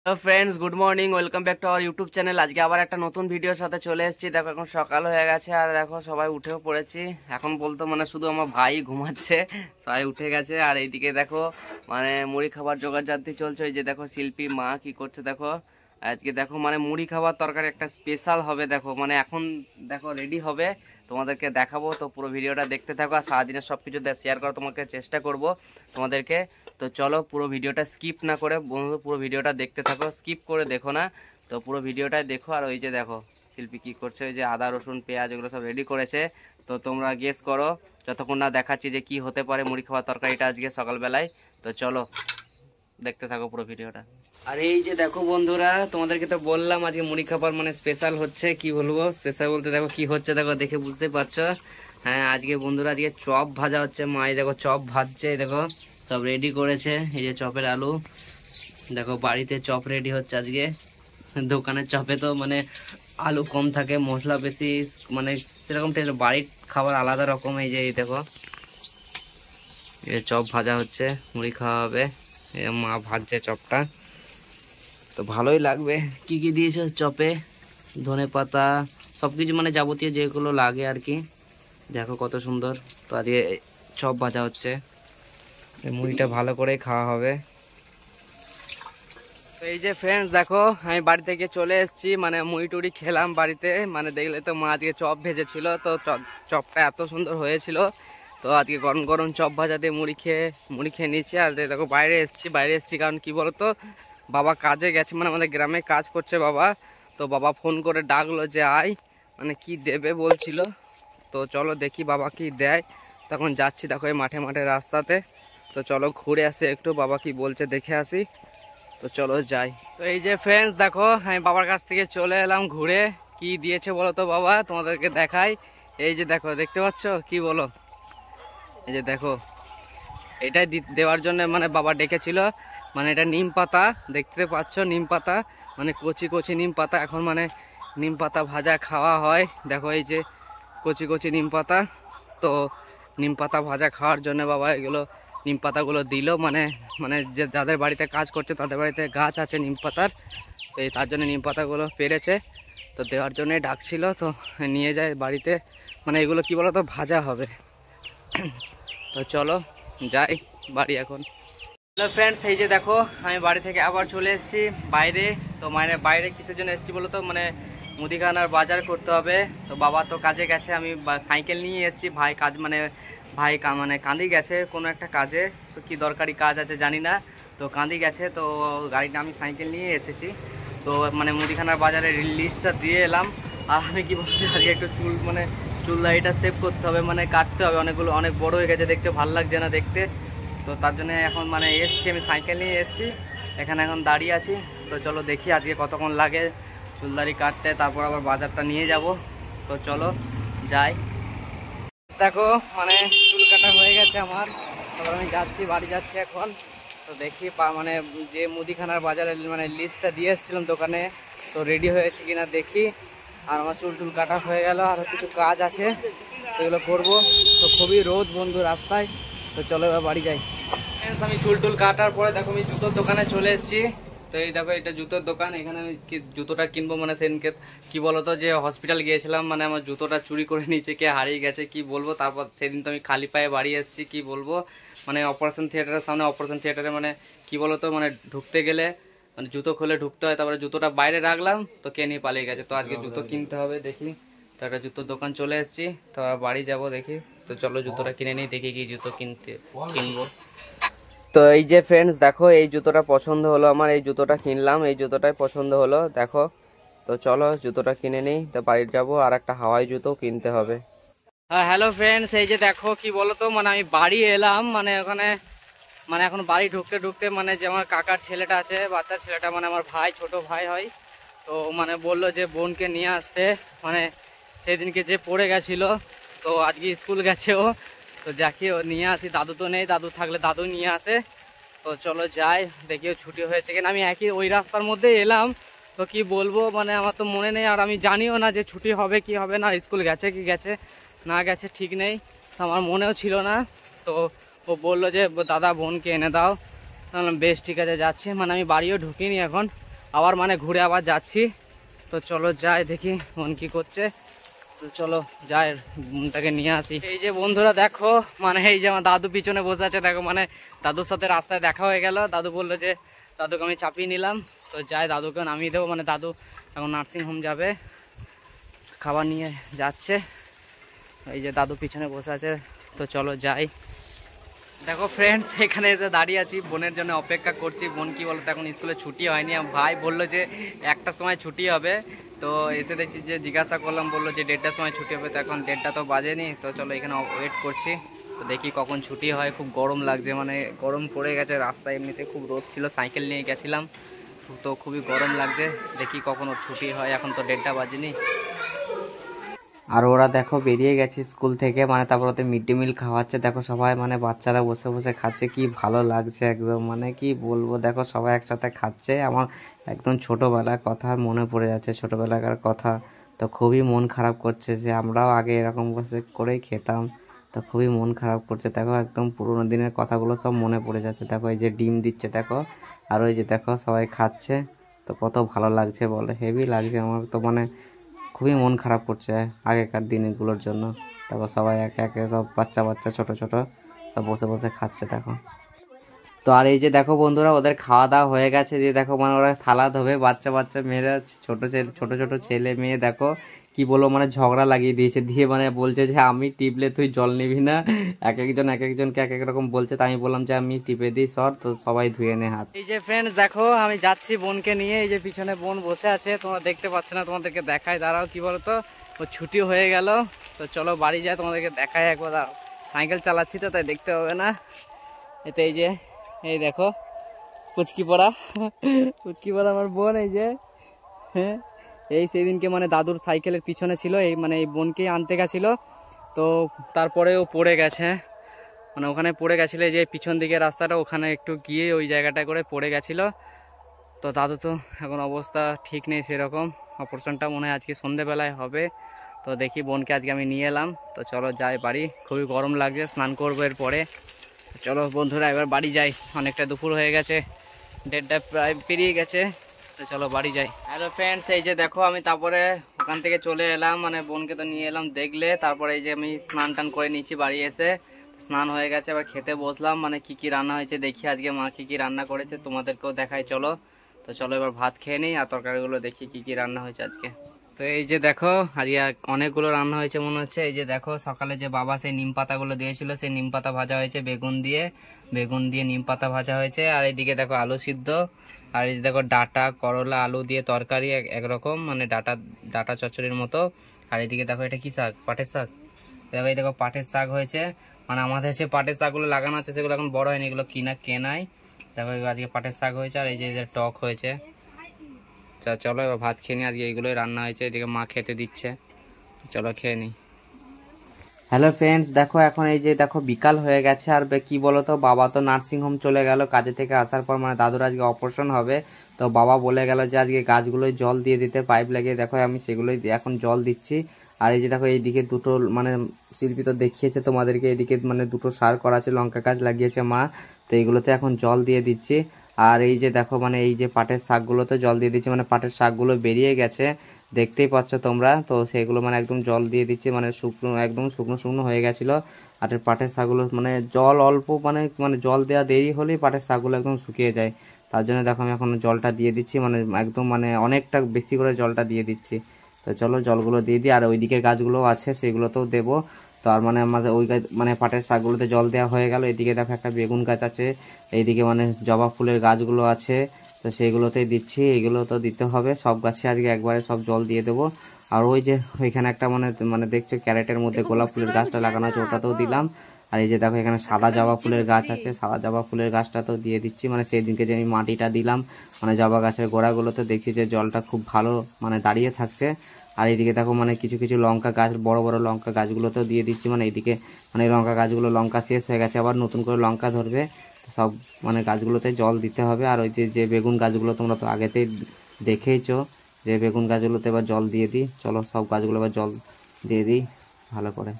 তো friends, good morning, welcome back to our YouTube channel. আজকে আবার একটা নতুন ভিডিওর সাথে চলে এসেছি। দেখো এখন সকাল হয়ে গেছে আর দেখো সবাই উঠেও পড়েছি। এখন বলতো মানে শুধু আমার ভাই ঘুমাচ্ছে, সবাই উঠে গেছে। আর এইদিকে দেখো মানে মুড়ি খাবার জোগাড় জানতে চলছে। ওই যে দেখো শিল্পী মা কি করছে দেখো। আজকে দেখো মানে মুড়ি খাবার তরকারি একটা স্পেশাল হবে। দেখো মানে এখন দেখো রেডি হবে, তোমাদেরকে দেখাবো। তো পুরো ভিডিওটা দেখতে থাকো আর সারাদিনের সব কিছু শেয়ার করার তোমাকে চেষ্টা করব তোমাদেরকে। তো চলো পুরো ভিডিওটা স্কিপ না করে বন্ধু পুরো ভিডিওটা দেখতে থাকো, স্কিপ করে দেখো না। তো পুরো ভিডিওটাই দেখো। আর ওই যে দেখো শিল্পী কি করছে, ওই যে আদা রসুন পেঁয়াজ এগুলো সব রেডি করেছে। তো তোমরা গেস করো যতক্ষণ না দেখাচ্ছি যে কি হতে পারে মুড়ি খাওয়ার তরকারিটা আজকে সকালবেলায়। তো চলো দেখতে থাকো পুরো ভিডিওটা। আর এই যে দেখো বন্ধুরা, তোমাদেরকে তো বললাম আজকে মুড়ি খাবার মানে স্পেশাল হচ্ছে। কি বলবো স্পেশাল বলতে, দেখো কি হচ্ছে দেখো, দেখে বুঝতে পারছো। হ্যাঁ আজকে বন্ধুরা আজকে চপ ভাজা হচ্ছে। মাই দেখো চপ ভাজছে, দেখো সব রেডি করেছে। এই যে চপের আলু, দেখো বাড়িতে চপ রেডি হচ্ছে আজকে। দোকানের চপে তো মানে আলু কম থাকে, মশলা বেশি, মানে সেরকম টেস্ট। বাড়ির খাবার আলাদা রকম। এই যে এই দেখো এই চপ ভাজা হচ্ছে, মুড়ি খাওয়া হবে। মা ভাজছে চপটা, তো ভালোই লাগবে। কি কি দিয়েছে চপে, ধনে পাতা সবকিছু মানে যাবতীয় যেগুলো লাগে আর কি। দেখো কত সুন্দর। তো আজকে চপ ভাজা হচ্ছে, মুড়িটা ভালো করে খাওয়া হবে। তো এই যে ফ্রেন্ডস দেখো আমি বাড়ি থেকে চলে এসেছি, মানে মুড়ি টুড়ি খেলাম বাড়িতে। মানে দেখলে তো মা আজকে চপ ভেজেছিল, তো চপটা এত সুন্দর হয়েছিল। তো আজকে গরম গরম চপ ভাজা দিয়ে মুড়ি খেয়ে নিয়েছি। আর দেখো বাইরে এসেছি কারণ কি বলতো, বাবা কাজে গেছে, মানে আমাদের গ্রামে কাজ করছে বাবা। তো বাবা ফোন করে ডাকলো যে আয়, মানে কি দেবে বলছিল। তো চলো দেখি বাবা কি দেয়। তখন যাচ্ছি দেখো এই মাঠে মাঠে রাস্তাতে। তো চলো ঘুরে আসি একটু, বাবা কি বলছে দেখে আসি। তো চলো যাই। তো এই যে ফ্রেন্ডস দেখো আমি বাবার কাছ থেকে চলে এলাম ঘুরে। কি দিয়েছে বলো তো বাবা, তোমাদেরকে দেখাই। এই যে দেখো, দেখতে পাচ্ছ কি বলো, এই যে দেখো এটাই দেওয়ার জন্য মানে বাবা ডেকেছিল। মানে এটা নিম পাতা, দেখতে পাচ্ছ নিম পাতা, মানে কচি কচি নিম পাতা। এখন মানে নিম পাতা ভাজা খাওয়া হয়। দেখো এই যে কচি কচি নিম পাতা। তো নিম পাতা ভাজা খাওয়ার জন্য বাবা এগুলো নিম পাতাগুলো দিল। মানে মানে যে যাদের বাড়িতে কাজ করছে তাদের বাড়িতে গাছ আছে নিম পাতার, তো এই তার জন্য নিম পাতাগুলো পেরেছে। তো দেওয়ার জন্যই ডাকছিল, তো নিয়ে যায় বাড়িতে। মানে এগুলো কি বলো তো ভাজা হবে। তো চলো যাই বাড়ি এখন। হ্যালো ফ্রেন্ডস, এই যে দেখো আমি বাড়ি থেকে আবার চলে এসেছি বাইরে। তো মানে বাইরে কিসের জন্য এসেছি বলো তো, মানে মুদিখানার বাজার করতে হবে। তো বাবা তো কাজে গেছে, আমি সাইকেল নিয়ে এসেছি। ভাই কাজ মানে মানে কাঁদি গেছে কোনো একটা কাজে। তো কি দরকারি কাজ আছে জানি না, তো কাঁদি গেছে। তো গাড়িটা আমি সাইকেল নিয়ে এসেছি। তো মানে মুদিখানার বাজারে লিস্টটা দিয়ে এলাম। আর আমি কি বলছি আজকে একটু চুল দাড়িটা সেভ করতে হবে, মানে কাটতে হবে। অনেক বড় হয়ে গেছে দেখতে, ভালো লাগছে না দেখতে। তো তার জন্য এখন মানে এসছি, আমি সাইকেল নিয়ে এসছি, এখানে এখন দাঁড়িয়ে আছি। তো চলো দেখি আজকে কতক্ষণ লাগে চুলদাড়ি কাটতে, তারপর আবার বাজারটা নিয়ে যাব। তো চলো যাই। দেখো মানে চুল কাটা হয়ে গেছে আমার, তারপর আমি যাচ্ছি বাড়ি যাচ্ছি এখন। তো দেখি মানে যে মুদিখানার বাজারের মানে লিস্টটা দিয়ে এসেছিলাম দোকানে, তো রেডি হয়েছে কিনা দেখি। আর আমার চুল কাটা হয়ে গেল, আরও কিছু কাজ আছে সেগুলো করবো। তো খুবই রোদ বন্ধু রাস্তায়। তো চলো এবার বাড়ি যাই। আমি চুল কাটার পরে দেখো আমি জুতোর দোকানে চলে এসেছি। তো এই দেখো এটা জুতোর দোকান, এখানে আমি জুতোটা কিনবো। মানে সেদিনকে কি বলতো যে হসপিটাল গিয়েছিলাম, মানে আমার জুতোটা চুরি করে নিচে কে হারিয়ে গেছে কি বলবো। তারপর সেদিন তো আমি খালি পায়ে বাড়ি এসেছি, কি বলবো। মানে অপারেশন থিয়েটারের সামনে, অপারেশন থিয়েটারে মানে কি বলতো মানে ঢুকতে গেলে মানে জুতো খুলে ঢুকতে হয়। তারপরে জুতোটা বাইরে রাখলাম, তো কে নিয়ে পালিয়ে গেছে। তো আজকে জুতো কিনতে হবে দেখি। তো একটা জুতোর দোকান চলে এসেছি, তো বাড়ি যাব দেখি। তো চলো জুতোটা কিনে নিই, দেখি কি জুতো কিনবো। তো এই যে ফ্রেন্ডস দেখো এই জুতোটা পছন্দ হলো আমার, এই জুতোটা কিনলাম, এই জুতোটাই পছন্দ হলো দেখো। তো চলো জুতোটা কিনে নিই, তো বাড়ি যাবো। আর একটা হাওয়াই জুতো কিনতে হবে। হ্যালো ফ্রেন্ডস, এই যে দেখো কি বলতো মানে আমি বাড়ি এলাম, মানে ওখানে মানে এখন বাড়ি ঢুকতে ঢুকতে মানে যে আমার কাকার ছেলেটা আছে, বাচ্চা ছেলেটা, মানে আমার ভাই, ছোট ভাই হয়। তো মানে বললো যে বোনকে নিয়ে আসতে, মানে সেদিনকে যে পড়ে গেছিলো, তো আজকে স্কুল গেছে ও। তো যাকে ও নিয়ে আসি, দাদু তো নেই, দাদু থাকলে দাদু নিয়ে আসে। তো চলো যাই দেখি ও ছুটি হয়েছে কিনা। আমি একই ওই রাস্তার মধ্যে এলাম, তো কি বলবো মানে আমার তো মনে নেই, আর আমি জানিও না যে ছুটি হবে কি হবে না, স্কুল গেছে কি গেছে না গেছে ঠিক নেই, তো আমার মনেও ছিল না। তো ও বললো যে দাদা বোনকে এনে দাও। বেশ ঠিক আছে যাচ্ছে, মানে আমি বাড়িও ঢুকিনি এখন, আবার মানে ঘুরে আবার যাচ্ছি। তো চলো যাই দেখি বোন কি করছে। তো চলো যাই বোনটাকে নিয়ে আসি। এই যে বন্ধুরা দেখো, মানে এই যে আমার দাদু পিছনে বসে আছে দেখো, মানে দাদুর সাথে রাস্তায় দেখা হয়ে গেল। দাদু বললো যে দাদুকে আমি চাপিয়ে নিলাম। তো যাই দাদুকে নামিয়ে দেবো, মানে দাদু এখন নার্সিং হোম যাবে, খাবার নিয়ে যাচ্ছে। এই যে দাদু পিছনে বসে আছে। তো চলো যাই। দেখো ফ্রেন্ডস, এখানে এসে দাঁড়িয়ে আছি, বোনের জন্য অপেক্ষা করছি। বোন কি বলতো এখন স্কুলে ছুটি হয়নি, ভাই বললো যে 1টার সময় ছুটি হবে। তো এসে দেখছি যে জিজ্ঞাসা করলাম, বললো যে 1:30টার সময় ছুটি হবে। তো এখন 1:30টা তো বাজেনি। তো চলো এখানে ওয়েট করছি। তো দেখি কখন ছুটি হয়। খুব গরম লাগছে, মানে গরম পড়ে গেছে রাস্তায়, এমনিতে খুব রোদ ছিল, সাইকেল নিয়ে গেছিলাম। তো খুবই গরম লাগছে, দেখি কখন ওর ছুটি হয়। এখন তো 1:30টা বাজেনি। আর ওরা দেখো বেরিয়ে গেছে স্কুল থেকে, মানে তারপর ওদের মিড ডে মিল খাওয়াচ্ছে। দেখো সবাই মানে বাচ্চারা বসে বসে খাচ্ছে, কি ভালো লাগছে একদম, মানে কি বলবো। দেখো সবাই একসাথে খাচ্ছে, আমার একদম ছোটোবেলার কথা মনে পড়ে যাচ্ছে, ছোটোবেলাকার কথা। তো খুবই মন খারাপ করছে যে আমরাও আগে এরকম বসে করেই খেতাম। তো খুবই মন খারাপ করছে, দেখো একদম পুরোনো দিনের কথাগুলো সব মনে পড়ে যাচ্ছে। দেখো এই যে ডিম দিচ্ছে দেখো, আর ওই যে দেখো সবাই খাচ্ছে। তো কত ভালো লাগছে বলে, হেভি লাগছে আমার তো, মানে খুবই মন খারাপ করছে আগেকার দিনগুলোর জন্য। তারপর সবাই একে একে সব বাচ্চা বাচ্চা ছোট ছোট সব বসে বসে খাচ্ছে দেখো। তো আর এই যে দেখো বন্ধুরা, ওদের খাওয়া দাওয়া হয়ে গেছে। দিয়ে দেখো মানে ওরা থালা ধোবে, বাচ্চা বাচ্চা মেয়েরা, ছোট ছেলে ছোট ছোট ছেলে মেয়ে দেখো কি বলবো, মানে ঝগড়া লাগিয়ে দিয়েছে। দিয়ে মানে বলছে যে আমি টিপলে তুই জল নিবি না, এক একজন এক একজনকে এক এক রকম বলছে। তাই আমি বললাম যে আমি টিপে দিই সর, তো সবাই ধুয়ে নে হাত। এই যে ফ্রেন্ডস দেখো, আমি যাচ্ছি বোনকে নিয়ে। এই যে পিছনে বোন বসে আছে, তোমরা দেখতে পাচ্ছ না, তোমাদেরকে দেখায় দাঁড়াও। কি বলতো, ও ছুটি হয়ে গেল। তো চলো বাড়ি যায়, তোমাদেরকে দেখায় একবার। দাঁড়াও, সাইকেল চালাচ্ছি তো তাই দেখতে হবে না। এতে এই যে এই দেখো পুচকি পড়া পুচকি পড়া আমার বোন। এই যে হ্যাঁ, এই সেদিনকে মানে দাদুর সাইকেলের পিছনে ছিল, এই মানে এই বোনকেই আনতে গেছিল। তো তারপরে ও পড়ে গেছে, মানে ওখানে পড়ে গেছিলো। এই যে পিছন দিকে রাস্তাটা, ওখানে একটু গিয়ে ওই জায়গাটা করে পড়ে গেছিলো। তো দাদু তো এখন অবস্থা ঠিক নেই সেরকম, অপারেশনটা মনে হয় আজকে সন্ধেবেলায় হবে। তো দেখি বোনকে আজকে আমি নিয়ে এলাম। তো চলো যাই বাড়ি, খুবই গরম লাগছে, স্নান করবো এরপরে। চলো বন্ধুরা এবার বাড়ি যাই, অনেকটা দুপুর হয়ে গেছে, 1:30টা প্রায় পেরিয়ে গেছে। তো চলো বাড়ি যাই। হ্যালো ফ্রেন্ডস, এই যে দেখো আমি তারপরে ওখান থেকে চলে এলাম, মানে বোনকে তো নিয়ে এলাম দেখলে। তারপরে এই যে আমি স্নান টান করে নিচ্ছি বাড়ি এসে, স্নান হয়ে গেছে। এবার খেতে বসলাম, মানে কি কি রান্না হয়েছে দেখি আজকে মা কি কি রান্না করেছে, তোমাদেরকেও দেখাই চলো। তো চলো এবার ভাত খেয়ে নিই, আর তরকারিগুলো দেখি কি কি রান্না হয়েছে আজকে। তো এই যে দেখো আজকে অনেকগুলো রান্না হয়েছে মনে হচ্ছে। এই যে দেখো সকালে যে বাবা সেই নিম পাতাগুলো দিয়েছিল, সেই নিম পাতা ভাজা হয়েছে, বেগুন দিয়ে নিম পাতা ভাজা হয়েছে। আর এইদিকে দেখো আলু সিদ্ধ, আর এই যে দেখো ডাটা করলা আলু দিয়ে তরকারি একরকম, মানে ডাটা ডাটা চচ্চড়ির মতো। আর এইদিকে দেখো এটা কি শাক, পাটের শাক। দেখো এই দেখো পাটের শাক হয়েছে, মানে আমাদের যে পাটের শাকগুলো লাগানো আছে সেগুলো এখন বড় হয়নি, এগুলো কেনাই। দেখো আজকে পাটের শাক হয়েছে, আর এই যে টক হয়েছে। চলো এবার ভাত খেয়ে নিই, আজকে এইগুলোই রান্না হয়েছে। এদিকে মা খেতে দিচ্ছে, চলো খেয়ে নিই। হ্যালো ফ্রেন্ডস, দেখো এখন এই যে দেখো বিকাল হয়ে গেছে। আর কি বলতো, বাবা তো নার্সিং হোম চলে গেল কাজে থেকে আসার পর, মানে দাদুর আজকে অপারেশন হবে। তো বাবা বলে গেল যে আজকে গাছগুলোয় জল দিয়ে দিতে, পাইপ লাগিয়ে। দেখো আমি সেগুলোই এখন জল দিচ্ছি। আর এই যে দেখো এইদিকে দুটো, মানে শিল্পী তো দেখিয়েছে তোমাদেরকে, এদিকে মানে দুটো সার করা আছে, লঙ্কা গাছ লাগিয়েছে মা। তো এইগুলোতে এখন জল দিয়ে দিচ্ছি। আর এই যে দেখো মানে এই যে পাটের শাকগুলোতে জল দিয়ে দিচ্ছি, মানে পাটের শাকগুলো বেরিয়ে গেছে, দেখতেই পাচ্ছ তোমরা। তো সেগুলো মানে একদম জল দিয়ে দিচ্ছি, মানে শুকনো একদম শুকনো শুকনো হয়ে গেছিলো। আর পাটের শাকগুলো মানে জল অল্প, মানে মানে জল দেওয়া দেরি হলেই পাটের শাকগুলো একদম শুকিয়ে যায়। তার জন্য দেখো আমি এখন জলটা দিয়ে দিচ্ছি, মানে একদম মানে অনেকটা বেশি করে জলটা দিয়ে দিচ্ছি। তো চলো জলগুলো দিয়ে দিই। আর ওইদিকে গাছগুলো আছে সেগুলোতেও দেবো। তো আর মানে আমাদের ওই গাছ মানে পাটের শাকগুলোতে জল দেওয়া হয়ে গেল। এদিকে দেখো একটা বেগুন গাছ আছে, এইদিকে মানে জবা ফুলের গাছগুলো আছে, তো সেইগুলোতেই দিচ্ছি। এগুলো তো দিতে হবে, সব গাছে আজকে একবারে সব জল দিয়ে দেবো। আর ওই যে ওইখানে একটা মানে মানে দেখছো ক্যারেটের মধ্যে গোলাপ ফুলের গাছটা লাগানো আছে, ওটাতেও দিলাম। আর এই যে দেখো এখানে সাদা জবা ফুলের গাছ আছে, সাদা জবা ফুলের গাছটাতেও দিয়ে দিচ্ছি। মানে সেই দিনকে যে আমি মাটিটা দিলাম, মানে জবা গাছের গোড়াগুলোতে দেখছি যে জলটা খুব ভালো মানে দাঁড়িয়ে থাকছে। আর এইদিকে দেখো মানে কিছু কিছু লঙ্কা গাছ, বড় বড় লঙ্কা গাছগুলোতেও দিয়ে দিচ্ছি। মানে এইদিকে মানে লঙ্কা গাছগুলো লঙ্কা শেষ হয়ে গেছে, আবার নতুন করে লঙ্কা ধরবে। সব মানে গাছগুলোতে জল দিতে হবে। আর ওই যে বেগুন গাছগুলো তোমরা তো আগেতেই দেখেইছো, যে বেগুন গাছগুলোতে এবার জল দিয়ে দিই। চলো সব গাছগুলো এবার জল দিয়ে দিই ভালো করে।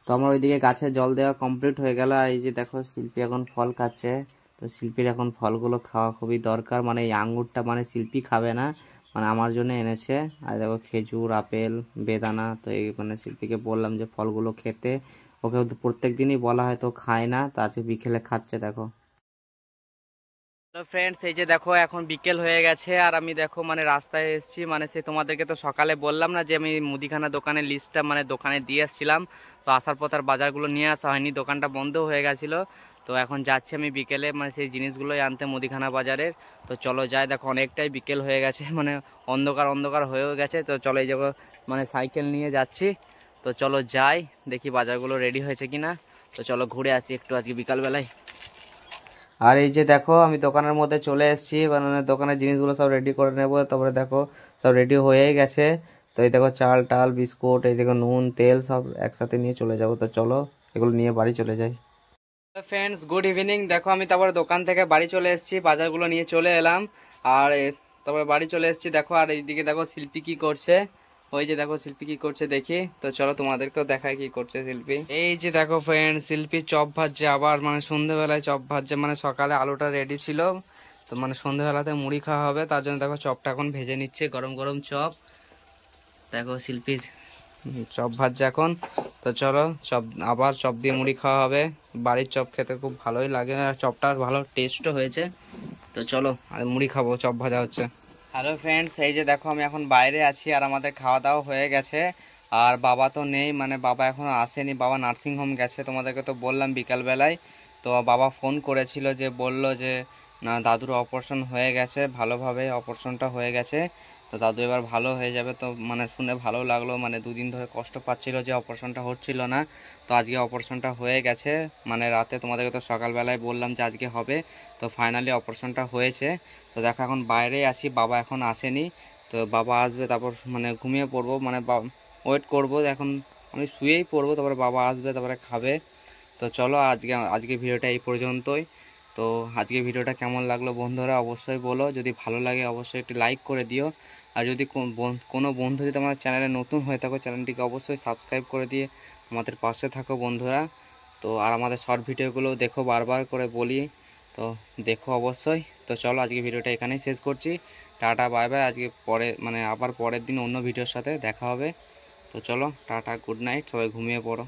তো আমার ওইদিকে গাছে জল দেওয়া কমপ্লিট হয়ে গেল। আর এই যে দেখো শিল্পী এখন ফল খাচ্ছে। তো শিল্পীর এখন ফলগুলো খাওয়া খুবই দরকার, মানে এই আঙ্গুরটা মানে শিল্পী খাবে না, মানে আমার জন্য এনেছে। আর দেখো খেজুর, আপেল, বেদানা, তো এই মানে শিল্পীকে বললাম যে ফলগুলো খেতে, ওকে তো প্রত্যেক দিনই বলা হয় তো খায় না, তো আজকে বিকেলে খাচ্ছে দেখো। তো ফ্রেন্ডস, এই যে দেখো এখন বিকেল হয়ে গেছে আর আমি দেখো মানে রাস্তায় এসেছি, মানে সে তোমাদেরকে তো সকালে বললাম না যে আমি মুদিখানা দোকানের লিস্টটা মানে দোকানে দিয়ে এসেছিলাম, তো আসার পর তার বাজারগুলো নিয়ে আসা হয়নি, দোকানটা বন্ধ হয়ে গেছিলো। তো এখন যাচ্ছি আমি বিকেলে মানে সেই জিনিসগুলোই আনতে মুদিখানা বাজারের। তো চলো যাই, দেখো অনেকটাই বিকেল হয়ে গেছে, মানে অন্ধকার অন্ধকার হয়েও গেছে। তো চলো এই জায়গা মানে সাইকেল নিয়ে যাচ্ছি, তো চলো যাই দেখি বাজারগুলো রেডি হয়েছে কিনা। তো চলো ঘুরে আসি একটু আজকে বিকালবেলায়। আর এই যে দেখো আমি দোকানের মধ্যে চলে এসেছি, মানে দোকানের জিনিসগুলো সব রেডি করে নেবো। তারপরে দেখো সব রেডি হয়েই গেছে। তো এই দেখো চাল টাল বিস্কুট, এই দেখো নুন তেল সব একসাথে নিয়ে চলে যাবো। তো চলো এগুলো নিয়ে বাড়ি চলে যাই। Friends, good evening. দেখো আমি তারপরে দোকান থেকে বাড়ি চলে এসেছি, বাজারগুলো নিয়ে চলে এলাম। আর তারপরে বাড়ি চলে এসেছি দেখো। আর এইদিকে দেখো শিল্পী কি করছে, ওই যে দেখো শিল্পী কি করছে দেখি। তো চলো তোমাদেরকেও দেখায় কি করছে শিল্পী। এই যে দেখো ফ্রেন্ড, শিল্পী চপ ভাজছে আবার, মানে সন্ধ্যেবেলায় চপ ভাজছে, মানে সকালে আলুটা রেডি ছিল, তো মানে সন্ধ্যেবেলাতে মুড়ি খাওয়া হবে, তার জন্য দেখো চপটা এখন ভেজে নিচ্ছে, গরম গরম চপ। দেখো শিল্পী চপ ভাজছে এখন। তো চলো চপ, আবার চপ দিয়ে মুড়ি খাওয়া হবে। বাড়ির চপ খেতে খুব ভালোই লাগে আর চপটার ভালো টেস্টও হয়েছে। তো চলো আর মুড়ি খাবো, চপ ভাজা হচ্ছে। হ্যালো ফ্রেন্ডস, এই যে দেখো আমি এখন বাইরে আছি আর আমাদের খাওয়া দাওয়া হয়ে গেছে। আর বাবা তো নেই, মানে বাবা এখনো আসেনি, বাবা নার্সিং হোম গেছে, তোমাদেরকে তো বললাম বিকালবেলায়। তো বাবা ফোন করেছিল যে বলল যে না দাদুর অপারেশন হয়ে গেছে, ভালোভাবে অপারেশনটা হয়ে গেছে, তো দাদু এবার ভালো হয়ে যাবে। তো মানে শুনে ভালো লাগলো, মানে দুদিন ধরে কষ্ট পাচ্ছিল যে অপারেশনটা হচ্ছিল না, তো আজকে অপারেশনটা হয়ে গেছে। মানে রাতে তোমাদেরকে তো সকালবেলায় বললাম যে আজকে হবে, তো ফাইনালি অপারেশনটা হয়েছে। তো দেখো এখন বাইরে আছি, বাবা এখন আসেনি, তো বাবা আসবে তারপর মানে ঘুমিয়ে পড়বো, মানে ওয়েট করবো এখন, আমি শুয়েই পড়বো, তারপরে বাবা আসবে তারপরে খাবে। তো চলো আজকে আজকে ভিডিওটা এই পর্যন্তই। তো আজকে ভিডিওটা কেমন লাগলো বন্ধুরা অবশ্যই বলো, যদি ভালো লাগে অবশ্যই একটি লাইক করে দিও। আর যদি কোনো বন্ধু যদি আমার চ্যানেলে নতুন হয়ে থাকো, চ্যানেলটিকে অবশ্যই সাবস্ক্রাইব করে দিয়ে আমাদের পাশে থাকো বন্ধুরা। তো আর আমাদের শর্ট ভিডিওগুলো দেখো, বারবার করে বলি, তো দেখো অবশ্যই। তো চলো আজকে ভিডিওটা এখানেই শেষ করছি, টাটা বাই বাই। আজকে পরে মানে আবার পরের দিন অন্য ভিডিওর সাথে দেখা হবে। তো চলো টাটা, গুড নাইট, সবাই ঘুমিয়ে পড়ো।